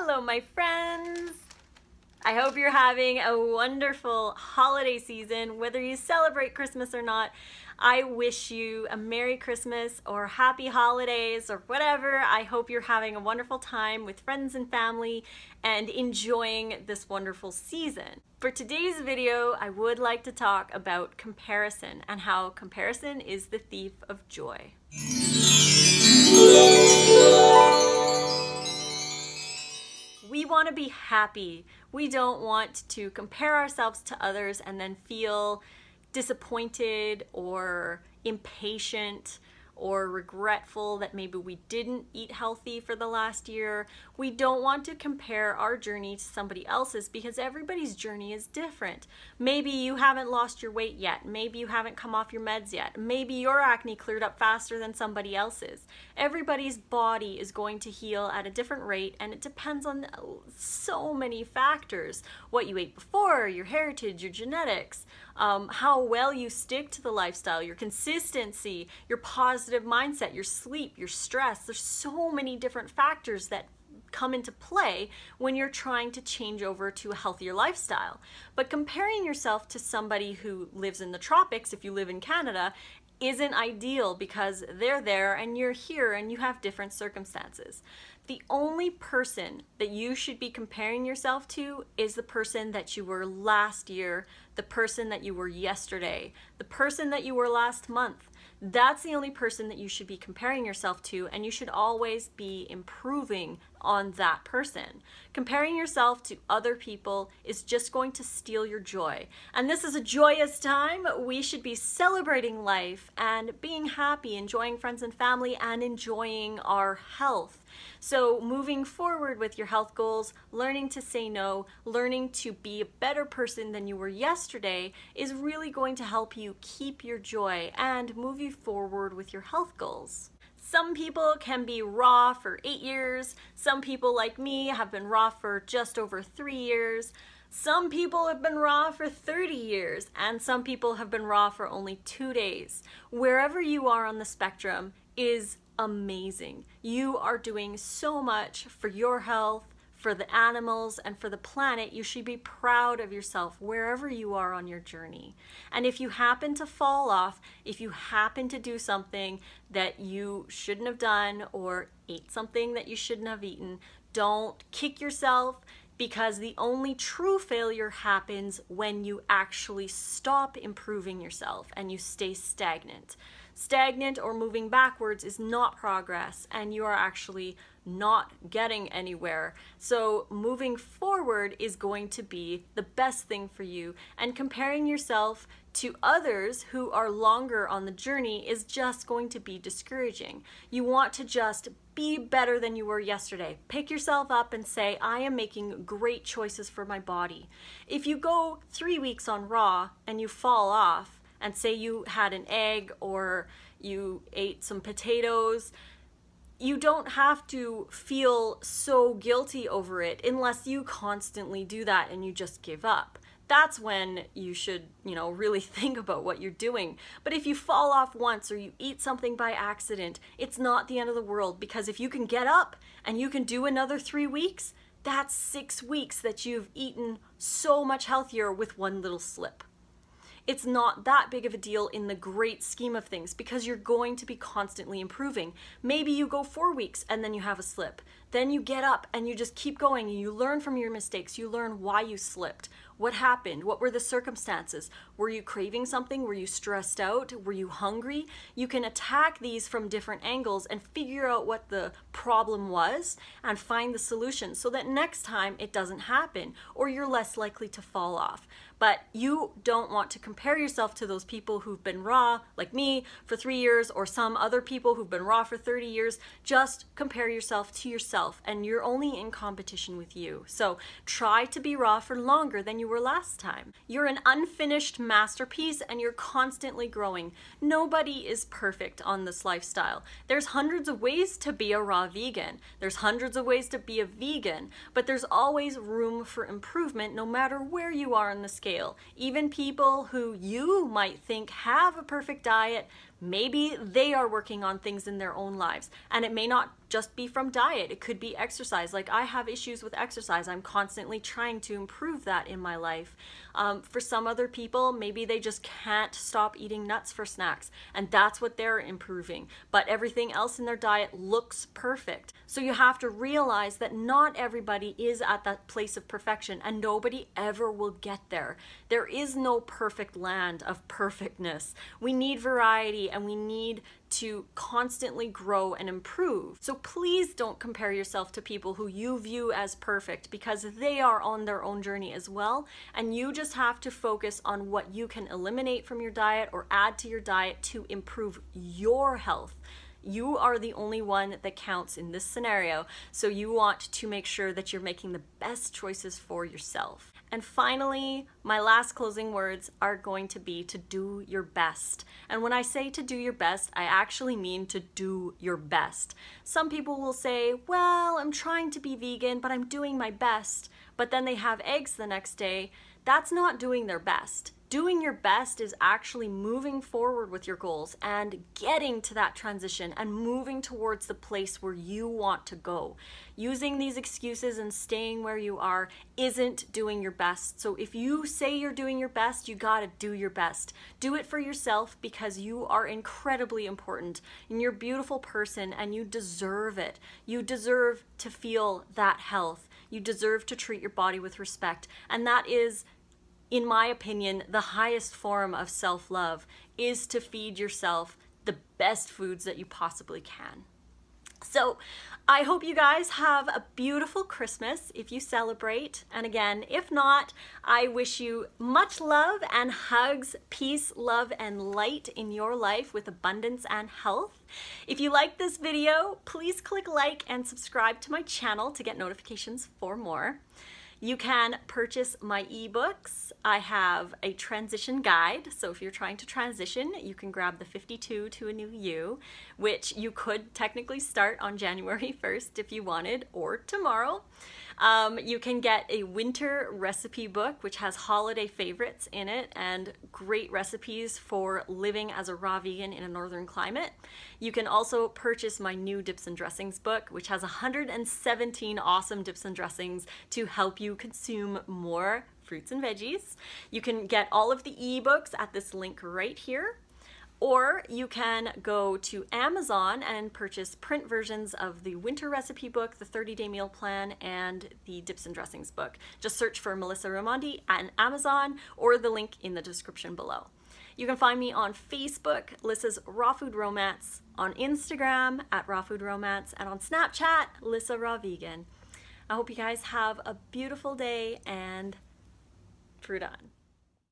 Hello, my friends! I hope you're having a wonderful holiday season. Whether you celebrate Christmas or not, I wish you a Merry Christmas or Happy Holidays or whatever. I hope you're having a wonderful time with friends and family and enjoying this wonderful season. For today's video, I would like to talk about comparison and how comparison is the thief of joy. We want to be happy. We don't want to compare ourselves to others and then feel disappointed or impatient or regretful that maybe we didn't eat healthy for the last year. We don't want to compare our journey to somebody else's because everybody's journey is different. Maybe you haven't lost your weight yet. Maybe you haven't come off your meds yet. Maybe your acne cleared up faster than somebody else's. Everybody's body is going to heal at a different rate, and it depends on so many factors. What you ate before, your heritage, your genetics, how well you stick to the lifestyle, your consistency, your positive mindset, your sleep, your stress. There's so many different factors that come into play when you're trying to change over to a healthier lifestyle. But comparing yourself to somebody who lives in the tropics, if you live in Canada, isn't ideal because they're there and you're here and you have different circumstances. The only person that you should be comparing yourself to is the person that you were last year, the person that you were yesterday, the person that you were last month. That's the only person that you should be comparing yourself to, and you should always be improving on that person. Comparing yourself to other people is just going to steal your joy. And this is a joyous time. We should be celebrating life and being happy, enjoying friends and family, and enjoying our health. So moving forward with your health goals, learning to say no, learning to be a better person than you were yesterday is really going to help you keep your joy and move you forward with your health goals. Some people can be raw for 8 years. Some people like me have been raw for just over 3 years. Some people have been raw for 30 years, and some people have been raw for only 2 days. Wherever you are on the spectrum is amazing. You are doing so much for your health, for the animals, and for the planet. You should be proud of yourself wherever you are on your journey. And if you happen to fall off, if you happen to do something that you shouldn't have done or ate something that you shouldn't have eaten, don't kick yourself, because the only true failure happens when you actually stop improving yourself and you stay stagnant. Stagnant or moving backwards is not progress, and you are actually not getting anywhere. So moving forward is going to be the best thing for you, and comparing yourself to others who are longer on the journey is just going to be discouraging. You want to just be better than you were yesterday. Pick yourself up and say, I am making great choices for my body. If you go 3 weeks on raw and you fall off, and say you had an egg or you ate some potatoes, you don't have to feel so guilty over it unless you constantly do that and you just give up. That's when you should, really think about what you're doing. But if you fall off once or you eat something by accident, it's not the end of the world, because if you can get up and you can do another 3 weeks, that's 6 weeks that you've eaten so much healthier with one little slip. It's not that big of a deal in the great scheme of things because you're going to be constantly improving. Maybe you go 4 weeks and then you have a slip. Then you get up and you just keep going and you learn from your mistakes. You learn why you slipped. What happened? What were the circumstances? Were you craving something? Were you stressed out? Were you hungry? You can attack these from different angles and figure out what the problem was and find the solution so that next time it doesn't happen or you're less likely to fall off. But you don't want to compare yourself to those people who've been raw, like me, for 3 years, or some other people who've been raw for 30 years. Just compare yourself to yourself, and you're only in competition with you. So try to be raw for longer than you were last time. You're an unfinished masterpiece, and you're constantly growing. Nobody is perfect on this lifestyle. There's hundreds of ways to be a raw vegan. There's hundreds of ways to be a vegan, but there's always room for improvement no matter where you are on the scale. Even people who you might think have a perfect diet Maybe they are working on things in their own lives, and it may not just be from diet. It could be exercise. Like, I have issues with exercise. I'm constantly trying to improve that in my life. For some other people, maybe they just can't stop eating nuts for snacks, and that's what they're improving. But everything else in their diet looks perfect. So you have to realize that not everybody is at that place of perfection, and nobody ever will get there. There is no perfect land of perfectness. We need variety, and we need to constantly grow and improve. So please don't compare yourself to people who you view as perfect, because they are on their own journey as well, and you just have to focus on what you can eliminate from your diet or add to your diet to improve your health. You are the only one that counts in this scenario, so you want to make sure that you're making the best choices for yourself. And finally, my last closing words are going to be to do your best. And when I say to do your best, I actually mean to do your best. Some people will say, well, I'm trying to be vegan, but I'm doing my best. But then they have eggs the next day. That's not doing their best. Doing your best is actually moving forward with your goals and getting to that transition and moving towards the place where you want to go. Using these excuses and staying where you are isn't doing your best. So if you say you're doing your best, you gotta do your best. Do it for yourself, because you are incredibly important and you're a beautiful person and you deserve it. You deserve to feel that health. You deserve to treat your body with respect. And that is, in my opinion, the highest form of self-love, is to feed yourself the best foods that you possibly can. So I hope you guys have a beautiful Christmas if you celebrate. And again, if not, I wish you much love and hugs, peace, love, and light in your life with abundance and health. If you like this video, please click like and subscribe to my channel to get notifications for more. You can purchase my ebooks. I have a transition guide, so if you're trying to transition, you can grab the 52 to a New You, which you could technically start on January 1st if you wanted, or tomorrow. You can get a winter recipe book, which has holiday favorites in it and great recipes for living as a raw vegan in a northern climate. You can also purchase my new dips and dressings book, which has 117 awesome dips and dressings to help you consume more fruits and veggies. You can get all of the ebooks at this link right here. Or you can go to Amazon and purchase print versions of the winter recipe book, the 30-day meal plan, and the dips and dressings book. Just search for Melissa Raimondi on Amazon or the link in the description below. You can find me on Facebook, Lissa's Raw Food Romance, on Instagram at Raw Food Romance, and on Snapchat, Lissa Raw Vegan. I hope you guys have a beautiful day, and fruit on.